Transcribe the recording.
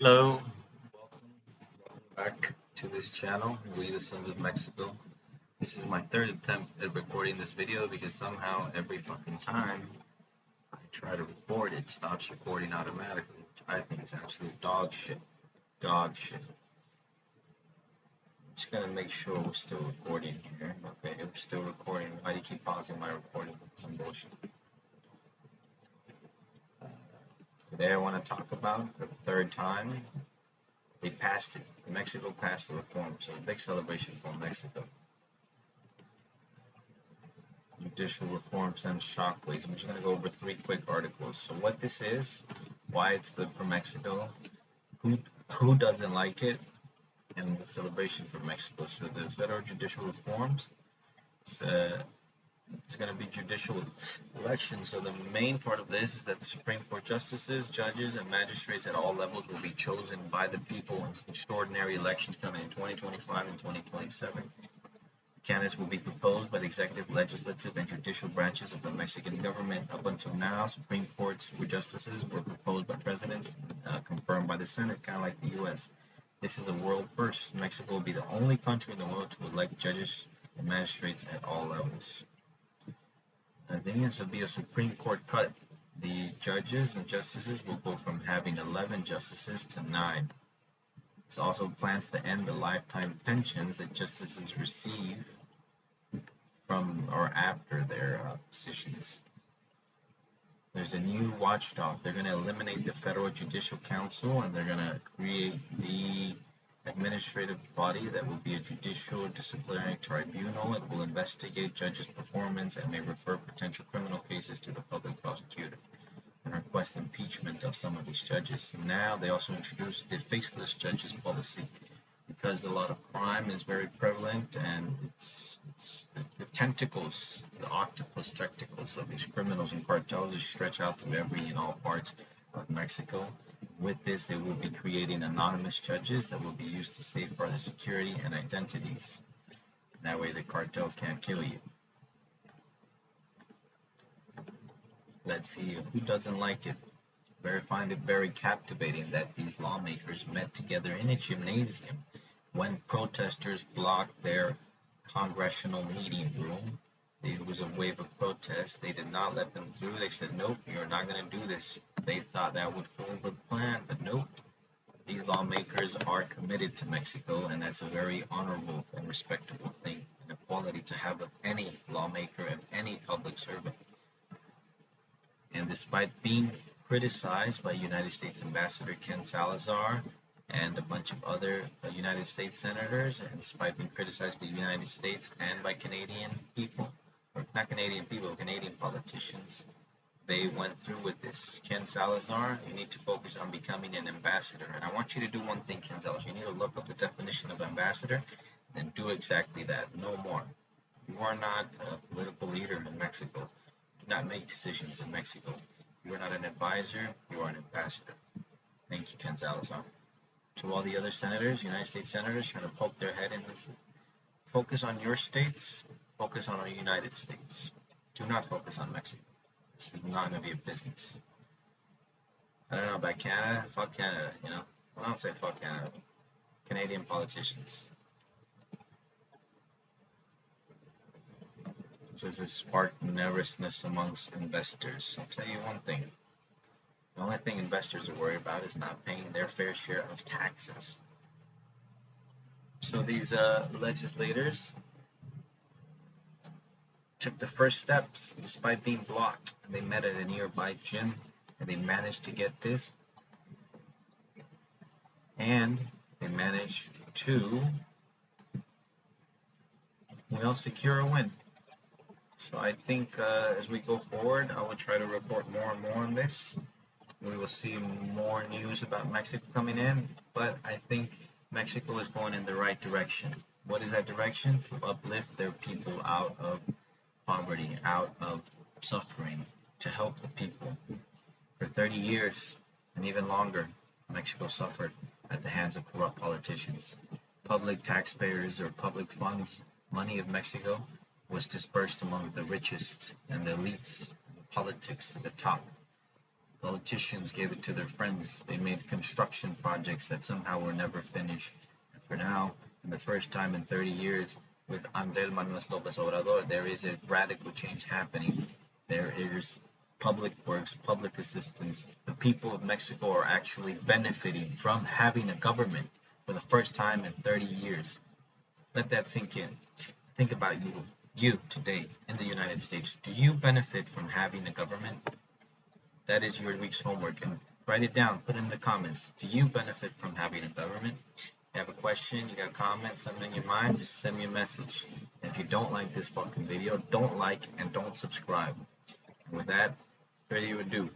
Hello, welcome back to this channel, We the Sons of Mexico. This is my third attempt at recording this video because somehow every fucking time I try to record, it stops recording automatically, which I think is absolute dog shit. Dog shit. I'm just gonna make sure we're still recording here. Okay, we're still recording. Why do you keep pausing my recording? Some bullshit. Today I want to talk about, for the third time, they passed it. Mexico passed the reform, so a big celebration for Mexico. Judicial reform sends shockwaves. I'm just going to go over three quick articles. So what this is, why it's good for Mexico, who who doesn't like it, and the celebration for Mexico. So the federal judicial reforms, it's, uh, it's going to be judicial elections. So the main part of this is that the Supreme Court justices, judges, and magistrates at all levels will be chosen by the people in extraordinary elections coming in 2025 and 2027. Candidates will be proposed by the executive, legislative, and judicial branches of the Mexican government. Up until now, Supreme Court justices were proposed by presidents, confirmed by the Senate, kind of like the U.S. This is a world first. Mexico will be the only country in the world to elect judges and magistrates at all levels. The thing is, it'll be a Supreme Court cut. The judges and justices will go from having 11 justices to 9. This also plans to end the lifetime pensions that justices receive from or after their positions. There's a new watchdog. They're going to eliminate the Federal Judicial Council and they're going to create the administrative body that will be a judicial disciplinary tribunal. It will investigate judges' performance and may refer potential criminal cases to the public prosecutor and request impeachment of some of these judges. Now they also introduced the faceless judges policy because a lot of crime is very prevalent and it's the tentacles, the octopus tentacles of these criminals and cartels just stretch out to every and all parts of Mexico. With this, they will be creating anonymous judges that will be used to safeguard the security and identities. That way the cartels can't kill you. Let's see who doesn't like it. I find it very captivating that these lawmakers met together in a gymnasium when protesters blocked their congressional meeting room. It was a wave of protest. They did not let them through. They said, nope, you're not going to do this. They thought that would fool the plan, but nope. These lawmakers are committed to Mexico, and that's a very honorable and respectable thing, and a quality to have of any lawmaker and any public servant. And despite being criticized by United States Ambassador Ken Salazar and a bunch of other United States senators, and despite being criticized by the United States and by Canadian people, or not Canadian people, Canadian politicians, they went through with this. Ken Salazar, you need to focus on becoming an ambassador. And I want you to do one thing, Ken Salazar. You need to look up the definition of ambassador and do exactly that. No more. You are not a political leader in Mexico. Do not make decisions in Mexico. You are not an advisor, you are an ambassador. Thank you, Ken Salazar. To all the other senators, United States senators trying to poke their head in this, focus on your states, focus on our United States. Do not focus on Mexico. This is not going to be a business. I don't know about Canada. Fuck Canada, you know. Well, I don't say fuck Canada. Canadian politicians. This has sparked nervousness amongst investors. I'll tell you one thing. The only thing investors are worried about is not paying their fair share of taxes. So these legislators took the first steps despite being blocked. They met at a nearby gym and they managed to get this. And they managed to, secure a win. So I think as we go forward, I will try to report more and more on this. We will see more news about Mexico coming in, but I think Mexico is going in the right direction. What is that direction? To uplift their people out of poverty, out of suffering, to help the people. For 30 years and even longer, Mexico suffered at the hands of corrupt politicians. Public taxpayers or public funds, money of Mexico, was dispersed among the richest and the elites, the politics at the top. Politicians gave it to their friends. They made construction projects that somehow were never finished. And for now, for the first time in 30 years, with Andrés Manuel López Obrador, there is a radical change happening. There is public works, public assistance. The people of Mexico are actually benefiting from having a government for the first time in 30 years. Let that sink in. Think about you. You today in the United States. Do you benefit from having a government? That is your week's homework, and write it down. Put it in the comments. Do you benefit from having a government? If you have a question, you got a comment, something in your mind, just send me a message. And if you don't like this fucking video, don't like and don't subscribe. And with that, further ado,